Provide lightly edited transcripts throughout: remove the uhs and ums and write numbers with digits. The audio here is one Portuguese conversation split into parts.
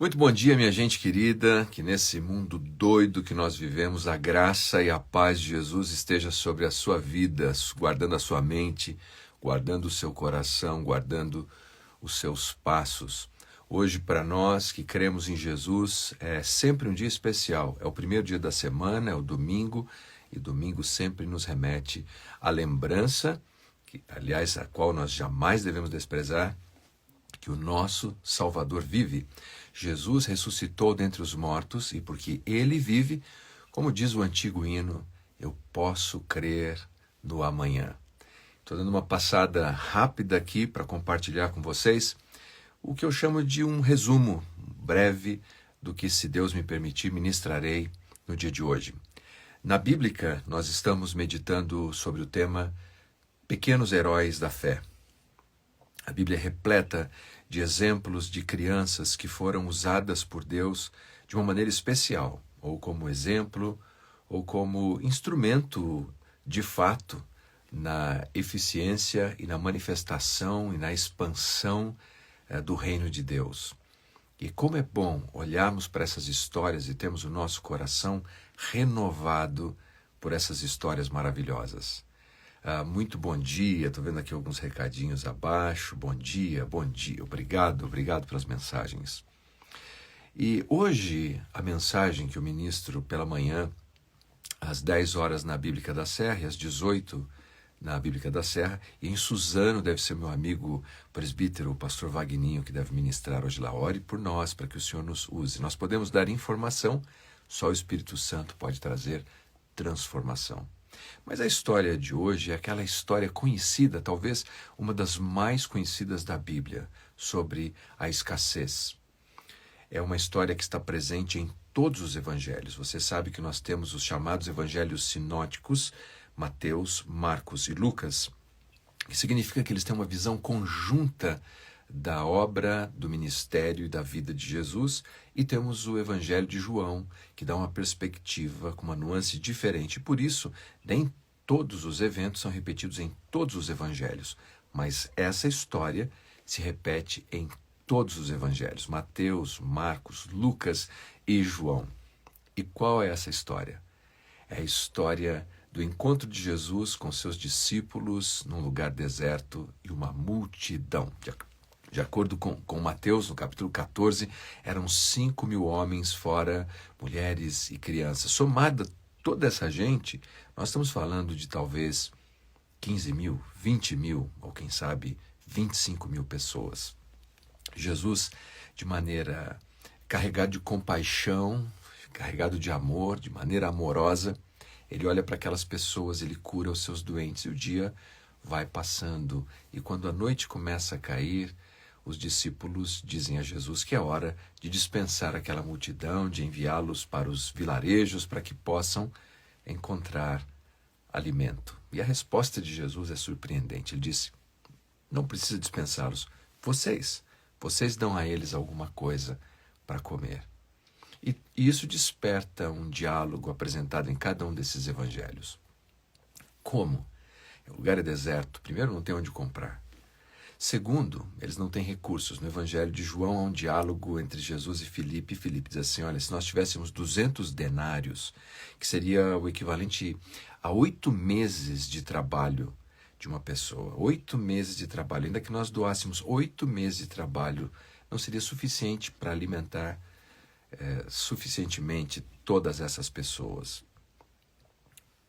Muito bom dia, minha gente querida, que nesse mundo doido que nós vivemos, a graça e a paz de Jesus esteja sobre a sua vida, guardando a sua mente, guardando o seu coração, guardando os seus passos. Hoje, para nós que cremos em Jesus, é sempre um dia especial. É o primeiro dia da semana, é o domingo, e domingo sempre nos remete à lembrança, aliás, a qual nós jamais devemos desprezar, que o nosso Salvador vive. Jesus ressuscitou dentre os mortos e porque ele vive, como diz o antigo hino, eu posso crer no amanhã. Estou dando uma passada rápida aqui para compartilhar com vocês o que eu chamo de um resumo breve do que, se Deus me permitir, ministrarei no dia de hoje. Na Bíblia, nós estamos meditando sobre o tema Pequenos Heróis da Fé. A Bíblia é repleta de exemplos de crianças que foram usadas por Deus de uma maneira especial, ou como exemplo, ou como instrumento de fato na eficiência e na manifestação e na expansão do reino de Deus. E como é bom olharmos para essas histórias e termos o nosso coração renovado por essas histórias maravilhosas. Muito bom dia, estou vendo aqui alguns recadinhos abaixo, bom dia, obrigado pelas mensagens. E hoje a mensagem que eu ministro pela manhã, às 10 horas na Bíblica da Serra e às 18 na Bíblica da Serra, e em Suzano deve ser meu amigo presbítero, o pastor Vagninho, que deve ministrar hoje lá. Ore por nós, para que o Senhor nos use. Nós podemos dar informação, só o Espírito Santo pode trazer transformação. Mas a história de hoje é aquela história conhecida, talvez uma das mais conhecidas da Bíblia, sobre a escassez. É uma história que está presente em todos os evangelhos. Você sabe que nós temos os chamados evangelhos sinóticos, Mateus, Marcos e Lucas, que significa que eles têm uma visão conjunta da obra, do ministério e da vida de Jesus, e temos o Evangelho de João, que dá uma perspectiva com uma nuance diferente. Por isso, nem todos os eventos são repetidos em todos os evangelhos, mas essa história se repete em todos os evangelhos, Mateus, Marcos, Lucas e João. E qual é essa história? É a história do encontro de Jesus com seus discípulos num lugar deserto e uma multidão. De acordo com Mateus, no capítulo 14, eram 5.000 homens, fora mulheres e crianças. Somada toda essa gente, nós estamos falando de talvez 15.000, 20.000, ou quem sabe 25.000 pessoas. Jesus, de maneira carregado de compaixão, carregado de amor, de maneira amorosa, ele olha para aquelas pessoas, ele cura os seus doentes, e o dia vai passando. E quando a noite começa a cair, os discípulos dizem a Jesus que é hora de dispensar aquela multidão, de enviá-los para os vilarejos para que possam encontrar alimento. E a resposta de Jesus é surpreendente. Ele disse, não precisa dispensá-los, vocês dão a eles alguma coisa para comer. E isso desperta um diálogo apresentado em cada um desses evangelhos. Como? O lugar é deserto. Primeiro, não tem onde comprar. Segundo, eles não têm recursos. No Evangelho de João há um diálogo entre Jesus e Filipe. E Filipe diz assim, olha, se nós tivéssemos 200 denários, que seria o equivalente a 8 meses de trabalho de uma pessoa. 8 meses de trabalho. Ainda que nós doássemos 8 meses de trabalho, não seria suficiente para alimentar suficientemente todas essas pessoas.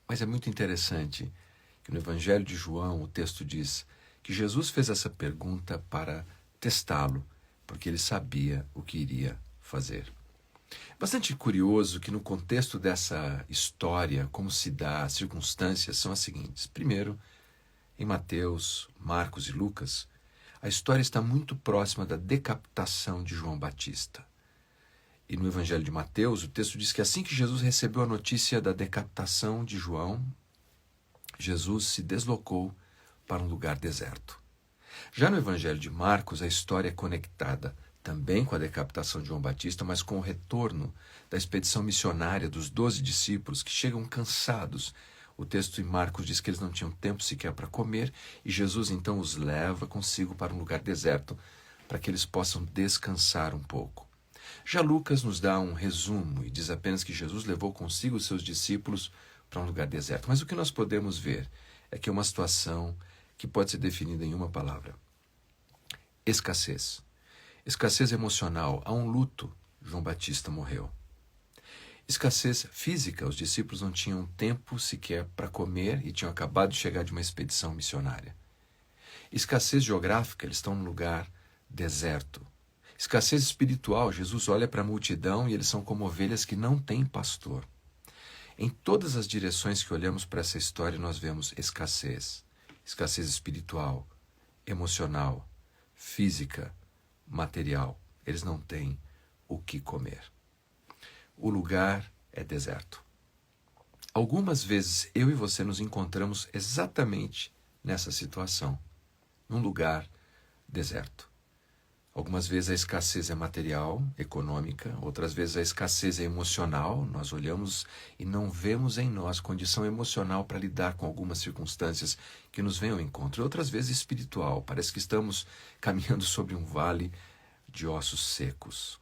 Mas é muito interessante que no Evangelho de João o texto diz que Jesus fez essa pergunta para testá-lo, porque ele sabia o que iria fazer. Bastante curioso que no contexto dessa história, como se dá, as circunstâncias são as seguintes. Primeiro, em Mateus, Marcos e Lucas, a história está muito próxima da decapitação de João Batista. E no Evangelho de Mateus, o texto diz que assim que Jesus recebeu a notícia da decapitação de João, Jesus se deslocou para um lugar deserto. Já no Evangelho de Marcos, a história é conectada também com a decapitação de João Batista, mas com o retorno da expedição missionária dos 12 discípulos que chegam cansados. O texto em Marcos diz que eles não tinham tempo sequer para comer e Jesus então os leva consigo para um lugar deserto para que eles possam descansar um pouco. Já Lucas nos dá um resumo e diz apenas que Jesus levou consigo os seus discípulos para um lugar deserto. Mas o que nós podemos ver é que é uma situação que pode ser definida em uma palavra: escassez. Escassez emocional. Há um luto. João Batista morreu. Escassez física. Os discípulos não tinham tempo sequer para comer e tinham acabado de chegar de uma expedição missionária. Escassez geográfica. Eles estão num lugar deserto. Escassez espiritual. Jesus olha para a multidão e eles são como ovelhas que não têm pastor. Em todas as direções que olhamos para essa história, nós vemos escassez. Escassez espiritual, emocional, física, material. Eles não têm o que comer. O lugar é deserto. Algumas vezes eu e você nos encontramos exatamente nessa situação, num lugar deserto. Algumas vezes a escassez é material, econômica, outras vezes a escassez é emocional. Nós olhamos e não vemos em nós condição emocional para lidar com algumas circunstâncias que nos vêm ao encontro. E outras vezes espiritual, parece que estamos caminhando sobre um vale de ossos secos.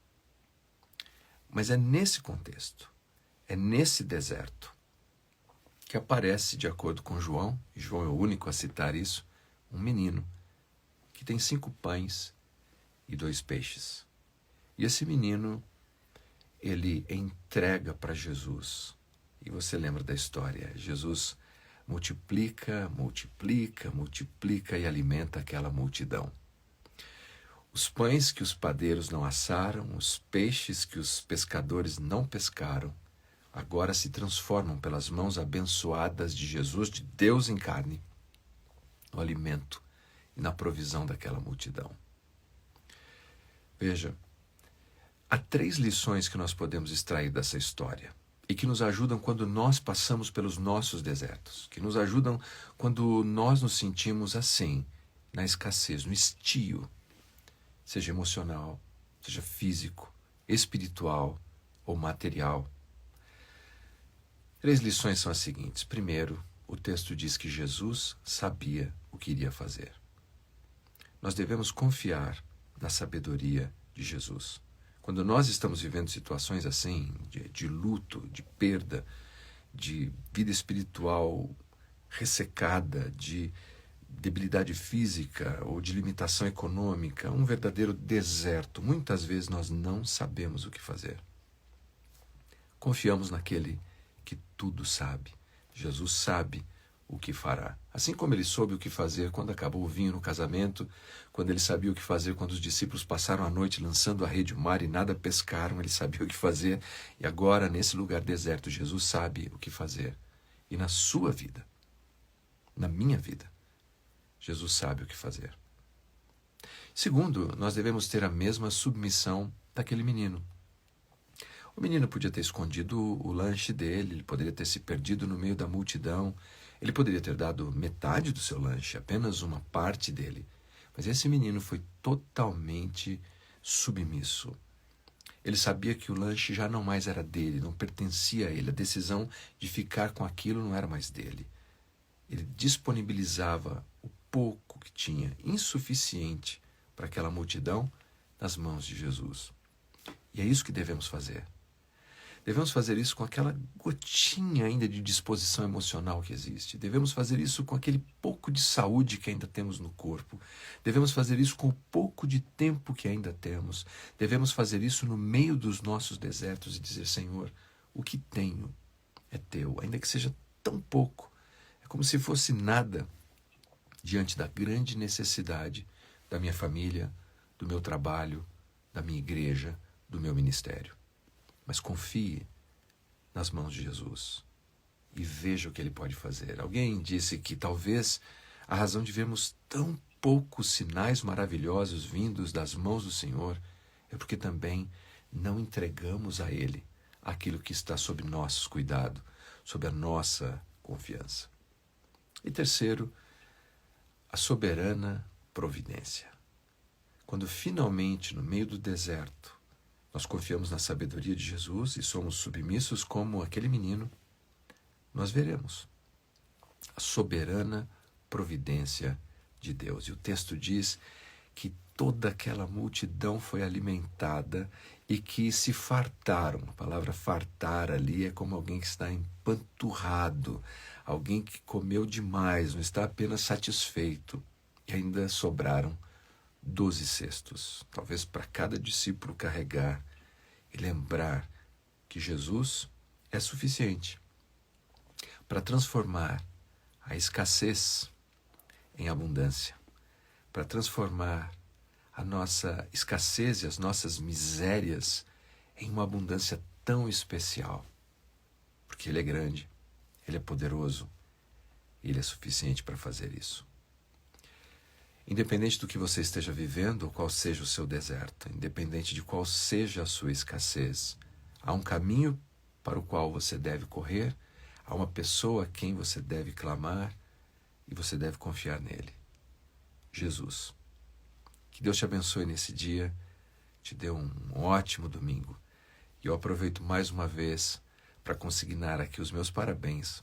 Mas é nesse contexto, é nesse deserto, que aparece, de acordo com João, e João é o único a citar isso, um menino que tem 5 pães e 2 peixes. E esse menino, ele entrega para Jesus. E você lembra da história. Jesus multiplica, multiplica, multiplica e alimenta aquela multidão. Os pães que os padeiros não assaram, os peixes que os pescadores não pescaram, agora se transformam pelas mãos abençoadas de Jesus, de Deus em carne, no alimento e na provisão daquela multidão. Veja, há 3 lições que nós podemos extrair dessa história e que nos ajudam quando nós passamos pelos nossos desertos, que nos ajudam quando nós nos sentimos assim, na escassez, no estio, seja emocional, seja físico, espiritual ou material. 3 lições são as seguintes. Primeiro, o texto diz que Jesus sabia o que iria fazer. Nós devemos confiar na sabedoria de Jesus. Quando nós estamos vivendo situações assim, de luto, de perda, de vida espiritual ressecada, de debilidade física ou de limitação econômica, um verdadeiro deserto, muitas vezes nós não sabemos o que fazer. Confiamos naquele que tudo sabe. Jesus sabe o que fará. Assim como ele soube o que fazer quando acabou o vinho no casamento, quando ele sabia o que fazer quando os discípulos passaram a noite lançando a rede no mar e nada pescaram, ele sabia o que fazer. E agora, nesse lugar deserto, Jesus sabe o que fazer. E na sua vida, na minha vida, Jesus sabe o que fazer. Segundo, nós devemos ter a mesma submissão daquele menino. O menino podia ter escondido o lanche dele, ele poderia ter se perdido no meio da multidão, ele poderia ter dado metade do seu lanche, apenas uma parte dele. Mas esse menino foi totalmente submisso. Ele sabia que o lanche já não mais era dele, não pertencia a ele. A decisão de ficar com aquilo não era mais dele. Ele disponibilizava o pouco que tinha, insuficiente para aquela multidão, nas mãos de Jesus. E é isso que devemos fazer. Devemos fazer isso com aquela gotinha ainda de disposição emocional que existe. Devemos fazer isso com aquele pouco de saúde que ainda temos no corpo. Devemos fazer isso com o pouco de tempo que ainda temos. Devemos fazer isso no meio dos nossos desertos e dizer: Senhor, o que tenho é teu, ainda que seja tão pouco. É como se fosse nada diante da grande necessidade da minha família, do meu trabalho, da minha igreja, do meu ministério. Mas confie nas mãos de Jesus e veja o que ele pode fazer. Alguém disse que talvez a razão de vermos tão poucos sinais maravilhosos vindos das mãos do Senhor é porque também não entregamos a Ele aquilo que está sob nosso cuidado, sob a nossa confiança. E terceiro, a soberana providência. Quando finalmente, no meio do deserto, nós confiamos na sabedoria de Jesus e somos submissos como aquele menino, nós veremos a soberana providência de Deus. E o texto diz que toda aquela multidão foi alimentada e que se fartaram. A palavra fartar ali é como alguém que está empanturrado, alguém que comeu demais, não está apenas satisfeito. E ainda sobraram 12 cestos, talvez para cada discípulo carregar e lembrar que Jesus é suficiente para transformar a escassez em abundância, para transformar a nossa escassez e as nossas misérias em uma abundância tão especial, porque Ele é grande, Ele é poderoso, Ele é suficiente para fazer isso. Independente do que você esteja vivendo ou qual seja o seu deserto, independente de qual seja a sua escassez, há um caminho para o qual você deve correr, há uma pessoa a quem você deve clamar e você deve confiar nele. Jesus. Que Deus te abençoe nesse dia, te dê um ótimo domingo. E eu aproveito mais uma vez para consignar aqui os meus parabéns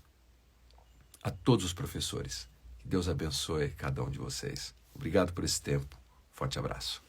a todos os professores. Que Deus abençoe cada um de vocês. Obrigado por esse tempo. Forte abraço.